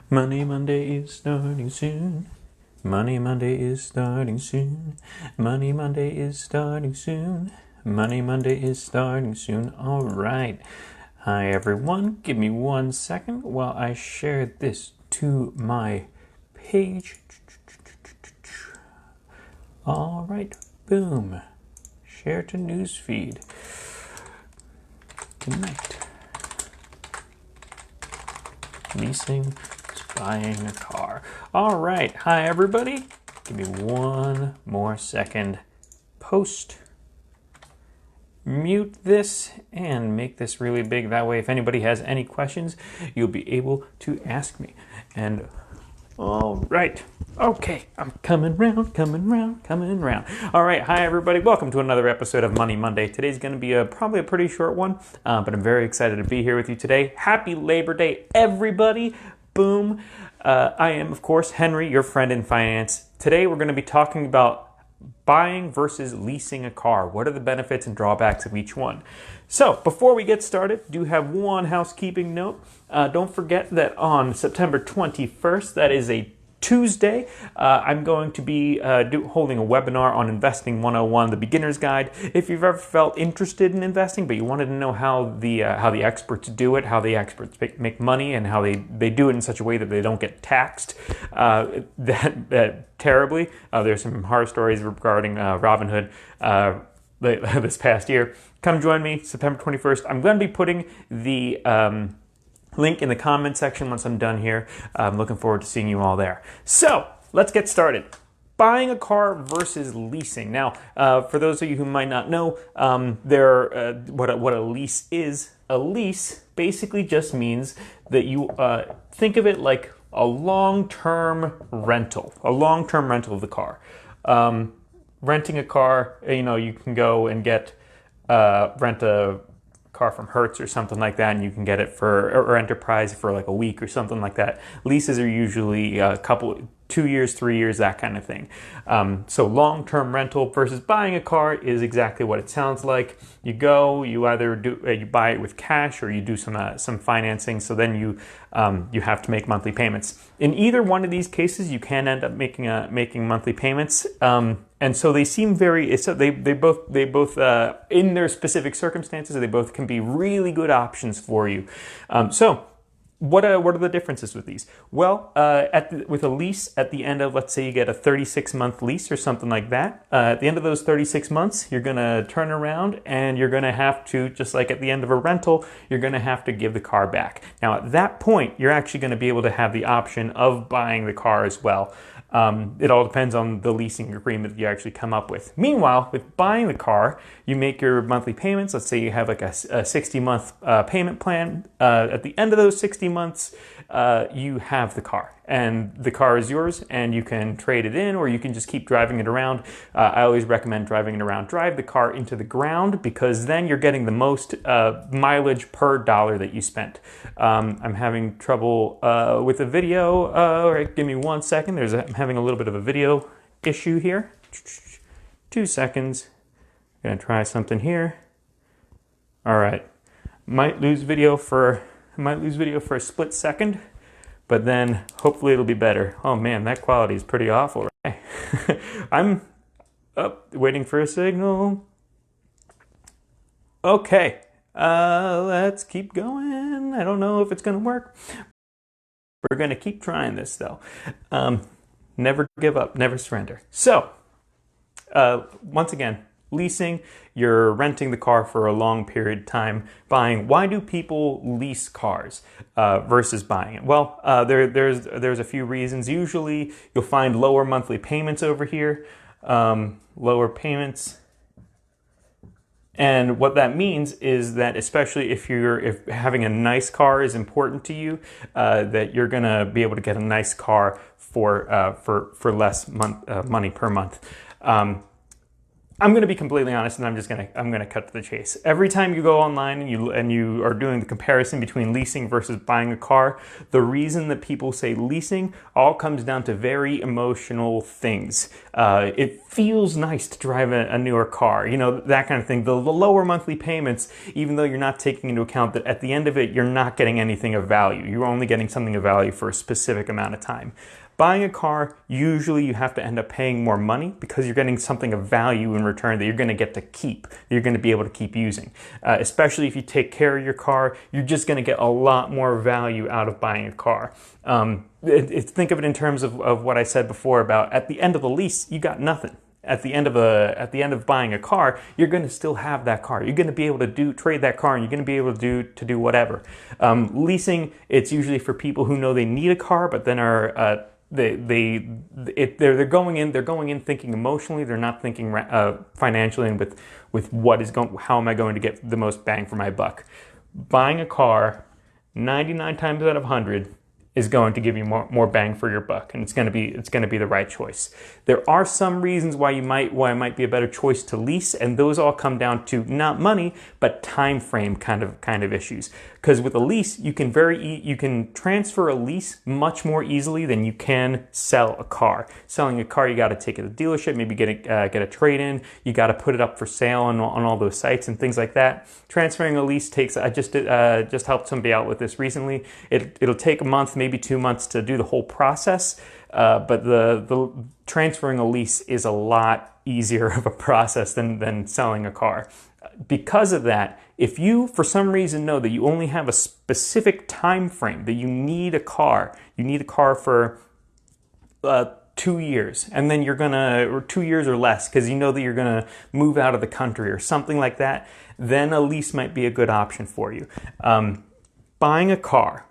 Money Monday is starting soon. Money Monday is starting soon. Money Monday is starting soon. Money Monday is starting soon. All right. Hi, everyone. Give me 1 second while I share this to my page. All right. Boom. Share to newsfeed. Good night. Leasing, buying a car. All right. Hi, everybody. Give me 1 more second. Post. Mute this and make this really big. That way, if anybody has any questions, you'll be able to ask me. And all right. Okay, I'm coming round. All right, hi everybody. Welcome to another episode of Money Monday. Today's going to be probably a pretty short one, but I'm very excited to be here with you today. Happy Labor Day, everybody. Boom. I am, of course, Henry, your friend in finance. Today we're going to be talking about buying versus leasing a car. What are the benefits and drawbacks of each one? So before we get started, do have one housekeeping note. Don't forget that on September 21st, that is a Tuesday, I'm going to be holding a webinar on Investing 101, the beginner's guide. If you've ever felt interested in investing, but you wanted to know how the experts do it, how the experts make money, and how they do it in such a way that they don't get taxed that terribly. There's some horror stories regarding Robinhood this past year. Come join me September 21st. I'm going to be putting the link in the comment section once I'm done here. I'm looking forward to seeing you all there. So let's get started. Buying a car versus leasing. Now, for those of you who might not know, what a lease is. A lease basically just means that you think of it like a long-term rental of the car. Renting a car, you can go and get rent a car from Hertz or something like that, and you can get it or Enterprise for like a week or something like that. Leases are usually 2 years, 3 years, that kind of thing. So long-term rental versus buying a car is exactly what it sounds like. You either you buy it with cash or you do some financing. So then you have to make monthly payments. In either one of these cases, you can end up making monthly payments. And so they seem they both in their specific circumstances, they both can be really good options for you. So what are the differences with these? Well, with a lease, at the end of, let's say you get a 36-month lease or something like that, at the end of those 36 months, you're going to turn around and you're going to have to, just like at the end of a rental, you're going to have to give the car back. Now, at that point, you're actually going to be able to have the option of buying the car as well. It all depends on the leasing agreement that you actually come up with. Meanwhile, with buying the car, you make your monthly payments. Let's say you have like a 60-month payment plan. At the end of those 60 months, you have the car. And the car is yours, and you can trade it in, or you can just keep driving it around. I always recommend driving it around. Drive the car into the ground, because then you're getting the most mileage per dollar that you spent. I'm having trouble with the video. All right, give me 1 second. I'm having a little bit of a video issue here. 2 seconds. Gonna try something here. All right, might lose video for a split second, but then hopefully it'll be better. Oh man, that quality is pretty awful, right? I'm waiting for a signal. Okay, let's keep going. I don't know if it's gonna work. We're gonna keep trying this though. Never give up, never surrender. So, once again, leasing, you're renting the car for a long period of time. Buying, why do people lease cars versus buying it? Well, there's a few reasons. Usually you'll find lower monthly payments over here, lower payments. And what that means is that, especially if having a nice car is important to you, that you're gonna be able to get a nice car for less money per month. I'm going to be completely honest, and I'm going to cut to the chase. Every time you go online and you are doing the comparison between leasing versus buying a car, the reason that people say leasing all comes down to very emotional things. It feels nice to drive a newer car, that kind of thing. The lower monthly payments, even though you're not taking into account that at the end of it, you're not getting anything of value. You're only getting something of value for a specific amount of time. Buying a car, usually you have to end up paying more money because you're getting something of value in return that you're going to get to keep, that you're going to be able to keep using. Especially if you take care of your car, you're just going to get a lot more value out of buying a car. Think of it in terms of what I said before about at the end of the lease, you got nothing. At the end of buying a car, you're going to still have that car. You're going to be able to trade that car, and you're going to be able to do whatever. Leasing, it's usually for people who know they need a car, but then are they're going in thinking emotionally. They're not thinking financially and with how am I going to get the most bang for my buck. Buying a car, 99 times out of 100, is going to give you more bang for your buck, and it's going to be the right choice. There are some reasons why it might be a better choice to lease, and those all come down to not money but time frame kind of issues. Because with a lease, you can transfer a lease much more easily than you can sell a car. Selling a car, you got to take it to the dealership, maybe get a trade-in. You got to put it up for sale on all those sites and things like that. Transferring a lease takes. I just helped somebody out with this recently. It'll take a month, maybe 2 months to do the whole process. But the transferring a lease is a lot easier of a process than selling a car. Because of that, if you for some reason know that you only have a specific time frame that you need a car for 2 years, and then or 2 years or less, because you know that you're gonna move out of the country or something like that, then a lease might be a good option for you. Buying a car,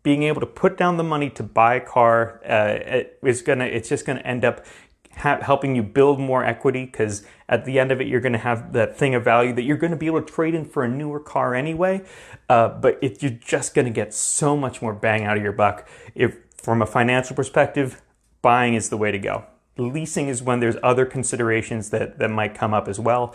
being able to put down the money to buy a car, it's just gonna end up helping you build more equity, because at the end of it, you're going to have that thing of value that you're going to be able to trade in for a newer car anyway. But you're just going to get so much more bang out of your buck. If from a financial perspective, buying is the way to go. Leasing is when there's other considerations that might come up as well.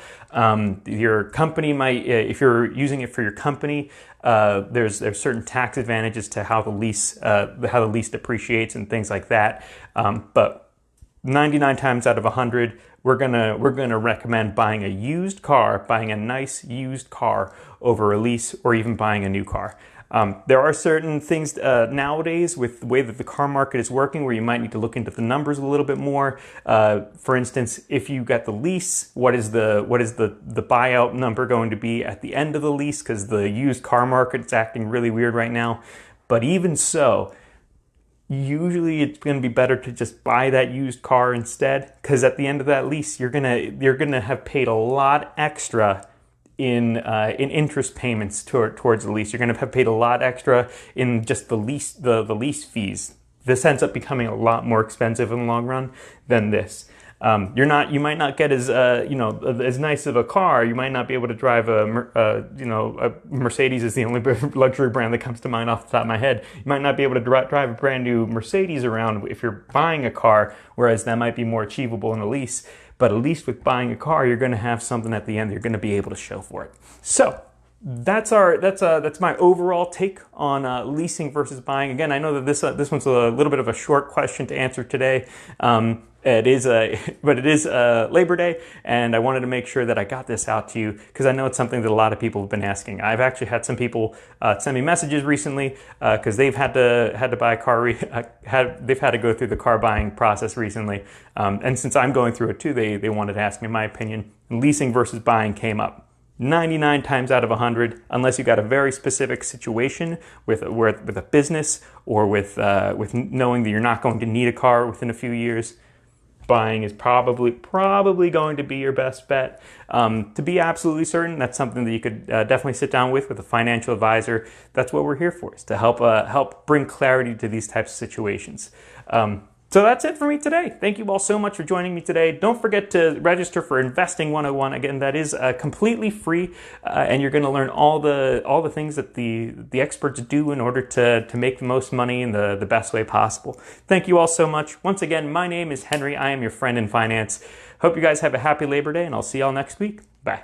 Your company might, if you're using it for your company, there's certain tax advantages to how the lease depreciates and things like that. But 99 times out of 100, we're gonna recommend buying a nice used car over a lease, or even buying a new car. There are certain things nowadays with the way that the car market is working where you might need to look into the numbers a little bit more. For instance, if you get the lease, what is the buyout number going to be at the end of the lease? Because the used car market is acting really weird right now. But even so, usually it's going to be better to just buy that used car instead, because at the end of that lease, you're gonna have paid a lot extra in interest payments towards the lease. You're going to have paid a lot extra in just the lease fees. This ends up becoming a lot more expensive in the long run than this. You might not get as nice of a car. You might not be able to drive a Mercedes is the only luxury brand that comes to mind off the top of my head. You might not be able to drive a brand new Mercedes around if you're buying a car, whereas that might be more achievable in a lease. But at least with buying a car, you're going to have something at the end. You're going to be able to show for it. So that's my overall take on leasing versus buying. Again, I know that this one's a little bit of a short question to answer today. It is Labor Day, and I wanted to make sure that I got this out to you because I know it's something that a lot of people have been asking. I've actually had some people send me messages recently because they've had to buy a car. They've had to go through the car buying process recently, and since I'm going through it too, they wanted to ask me my opinion. Leasing versus buying came up. 99 times out of 100, unless you got a very specific situation with a business or with knowing that you're not going to need a car within a few years, buying is probably going to be your best bet. To be absolutely certain, that's something that you could definitely sit down with a financial advisor. That's what we're here for, is to help bring clarity to these types of situations. So that's it for me today. Thank you all so much for joining me today. Don't forget to register for Investing 101. Again, that is completely free, and you're going to learn all the things that the experts do in order to make the most money in the best way possible. Thank you all so much. Once again, my name is Henry. I am your friend in finance. Hope you guys have a happy Labor Day, and I'll see y'all next week. Bye.